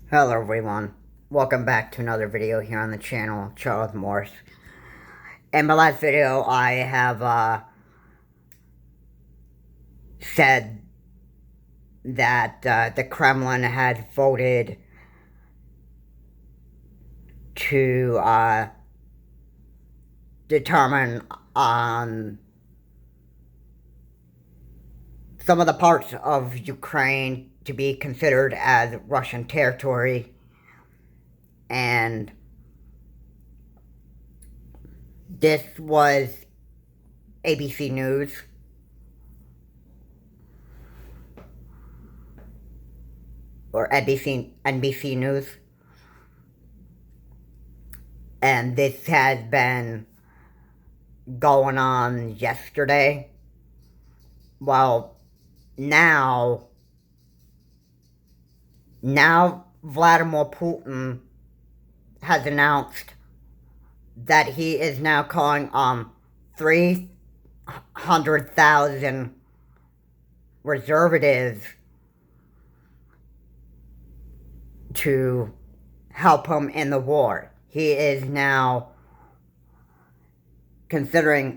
Hello everyone, welcome back to another video here on the channel, Charles Morse. In my last video, I have said that the Kremlin had voted to determine on some of the parts of Ukraine to be considered as Russian territory, and this was ABC News. Or NBC News. And this has been going on yesterday. Well, now Vladimir Putin has announced that he is now calling 300,000 reservists to help him in the war. He is now considering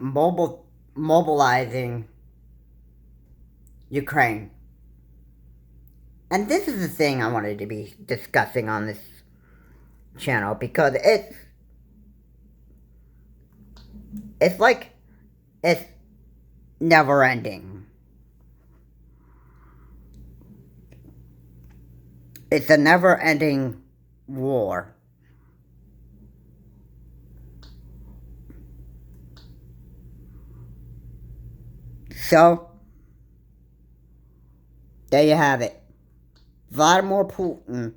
mobilizing Ukraine. And this is the thing I wanted to be discussing on this channel, because it's like it's never ending. It's a never-ending war. So, there you have it. Vladimir Putin,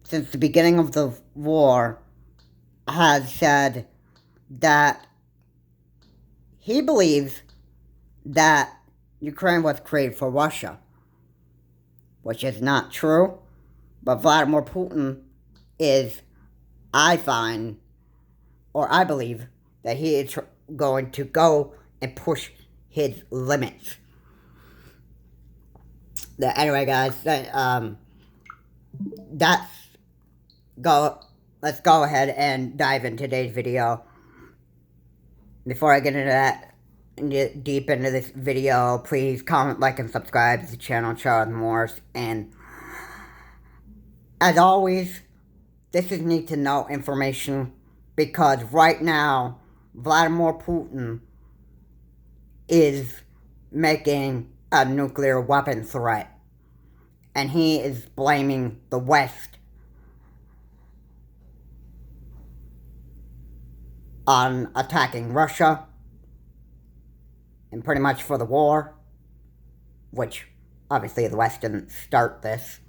since the beginning of the war, has said that he believes that Ukraine was created for Russia, which is not true. But Vladimir Putin I believe that he is going to go and push his limits. Anyway, guys, let's go ahead and dive into today's video. Before I get into that, deep into this video, please comment, like, and subscribe to the channel, Charles Morse. And as always, this is need to know information, because right now Vladimir Putin is making a nuclear weapon threat, and he is blaming the West on attacking Russia, and pretty much for the war, which obviously the West didn't start this.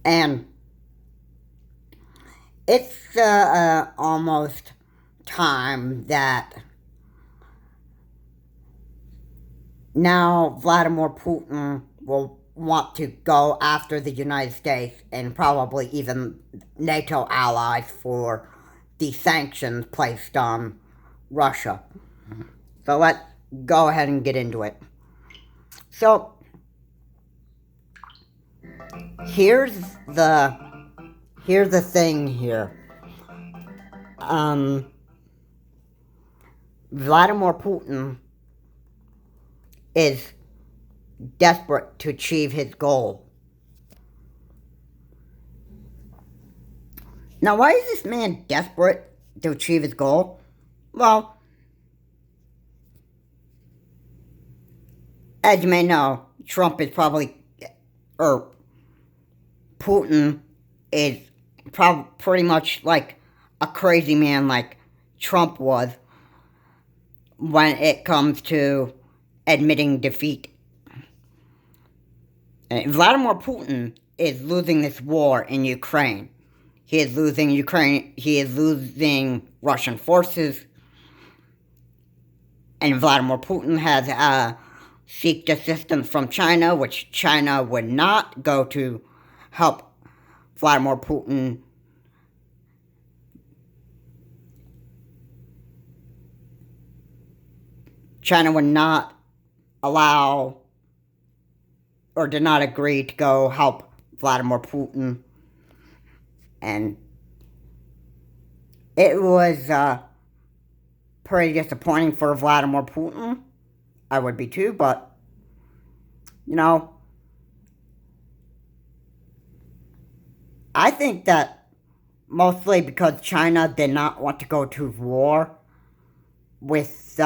And it's almost time that now Vladimir Putin will want to go after the United States and probably even NATO allies for the sanctions placed on Russia. So let's go ahead and get into it. So here's the thing here. Vladimir Putin is desperate to achieve his goal. Now, why is this man desperate to achieve his goal? Well, as you may know, Trump is Putin is pretty much like a crazy man like Trump was when it comes to admitting defeat. And Vladimir Putin is losing this war in Ukraine. He is losing Russian forces, and Vladimir Putin has sought assistance from China, which China would not go to help Vladimir Putin. China would not allow or did not agree to go help Vladimir Putin. And it was pretty disappointing for Vladimir Putin. I would be too, but, you know, I think that mostly because China did not want to go to war with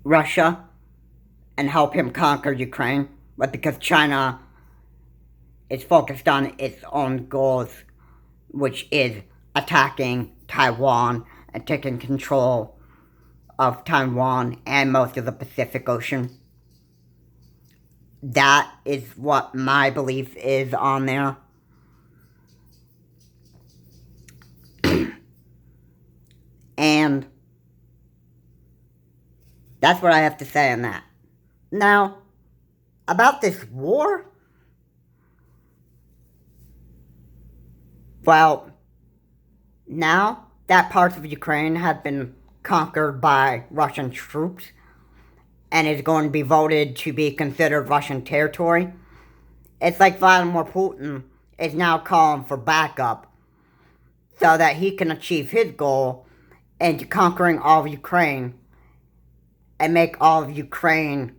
Russia and help him conquer Ukraine, but because China is focused on its own goals, which is attacking Taiwan and taking control of Taiwan and most of the Pacific Ocean. That is what my belief is on there. And that's what I have to say on that. Now, about this war, well, now that parts of Ukraine have been conquered by Russian troops and is going to be voted to be considered Russian territory, it's like Vladimir Putin is now calling for backup so that he can achieve his goal into conquering all of Ukraine and make all of Ukraine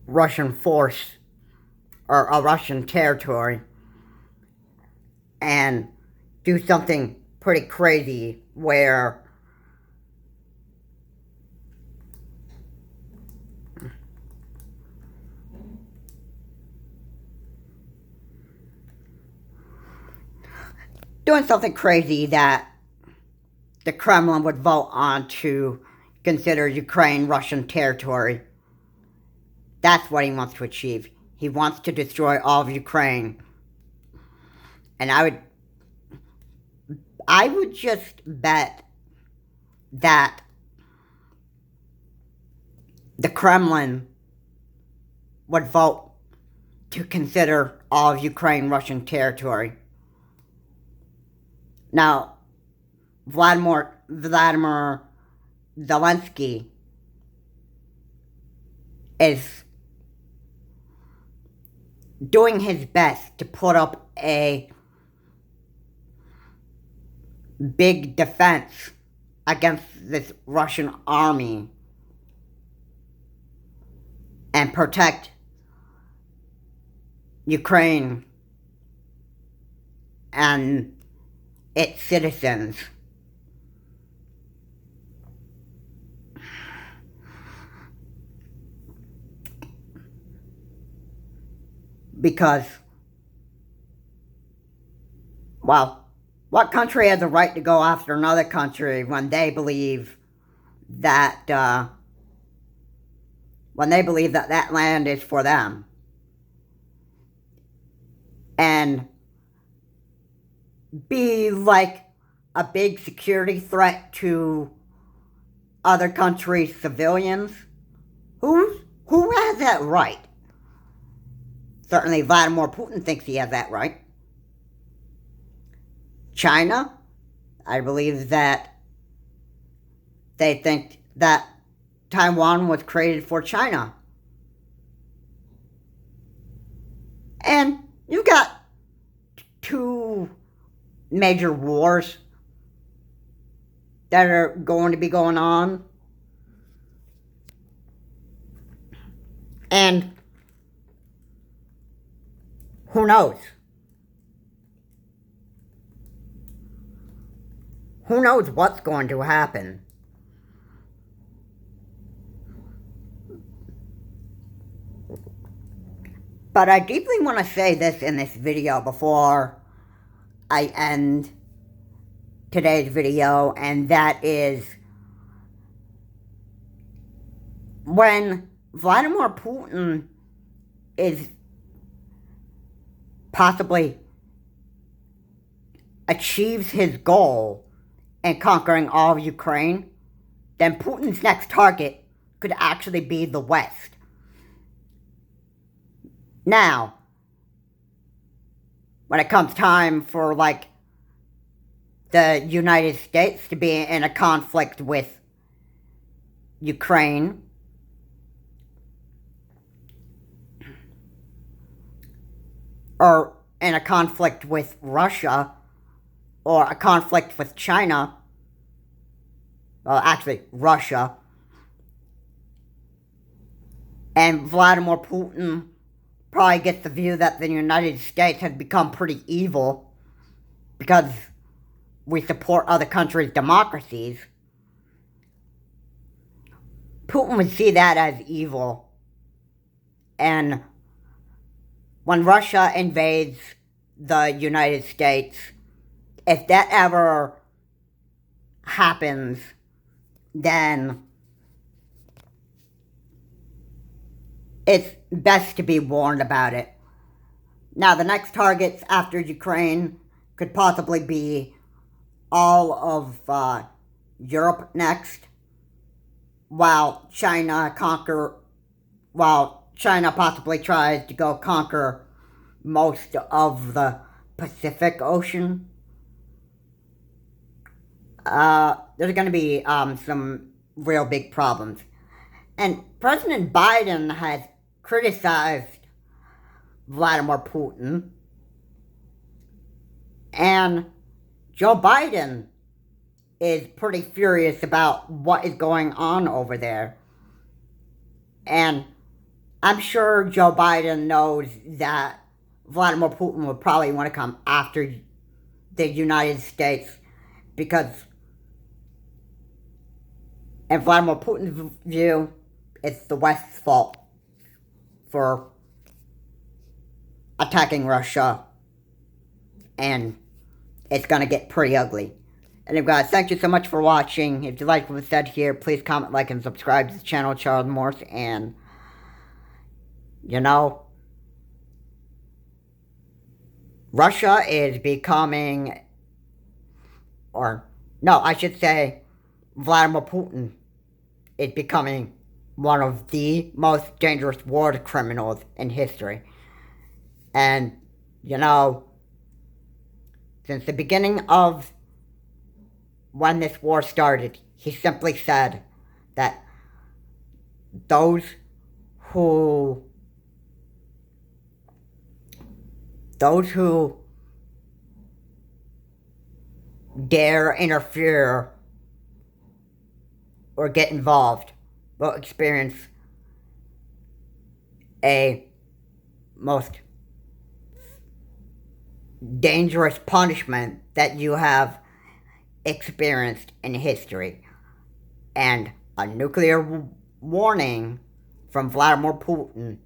Russian force or a Russian territory and do something pretty crazy where that the Kremlin would vote on to consider Ukraine Russian territory. That's what he wants to achieve. He wants to destroy all of Ukraine. And I would just bet that the Kremlin would vote to consider all of Ukraine Russian territory. Now, Vladimir Zelensky is doing his best to put up a big defense against this Russian army and protect Ukraine and its citizens. Because, well, what country has a right to go after another country when they believe that that land is for them? And be like a big security threat to other countries' civilians? Who has that right? Certainly Vladimir Putin thinks he has that right. China, I believe that they think that Taiwan was created for China. And you've got two major wars that are going to be going on. And who knows? Who knows what's going to happen? But I deeply want to say this in this video before I end today's video, and that is when Vladimir Putin is possibly achieves his goal in conquering all of Ukraine, then Putin's next target could actually be the West. Now, when it comes time for, like, the United States to be in a conflict with Ukraine, or in a conflict with Russia, or a conflict with China, well, actually, Russia, and Vladimir Putin probably gets the view that the United States has become pretty evil because we support other countries' democracies. Putin would see that as evil. And when Russia invades the United States, if that ever happens, then it's best to be warned about it. Now, the next targets after Ukraine could possibly be all of Europe next, while China possibly tries to go conquer most of the Pacific Ocean. There's going to be some real big problems. And President Biden has criticized Vladimir Putin, and Joe Biden is pretty furious about what is going on over there. And I'm sure Joe Biden knows that Vladimir Putin would probably want to come after the United States because, in Vladimir Putin's view, it's the West's fault for attacking Russia, and it's going to get pretty ugly. Anyway, guys, thank you so much for watching. If you like what was said here, please comment, like, and subscribe to the channel, Charles Morse. And, you know, Russia is becoming, or, no, I should say, Vladimir Putin is becoming one of the most dangerous war criminals in history. And, you know, since the beginning of when this war started, he simply said that those who dare interfere or get involved will experience a most dangerous punishment that you have experienced in history. And a nuclear warning from Vladimir Putin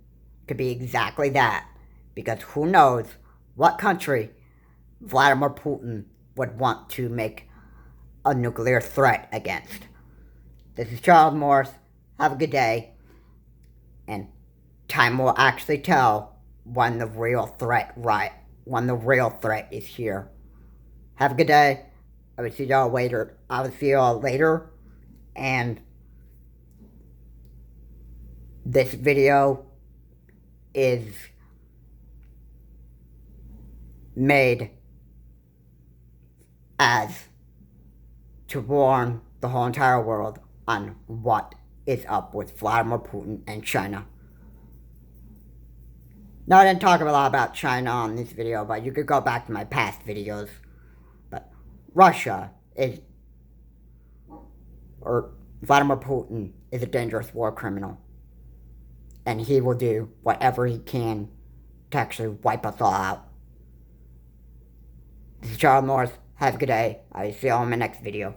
could be exactly that, because who knows what country Vladimir Putin would want to make a nuclear threat against. This is Charles Morse. Have a good day, and time will actually tell when the real threat is here. Have a good day. I will see y'all later. And this video is made as to warn the whole entire world on what is up with Vladimir Putin and China. Now, I didn't talk a lot about China on this video, but you could go back to my past videos. But Russia is, or Vladimir Putin is a dangerous war criminal. And he will do whatever he can to actually wipe us all out. This is Charles Morse. Have a good day. I will see you all in my next video.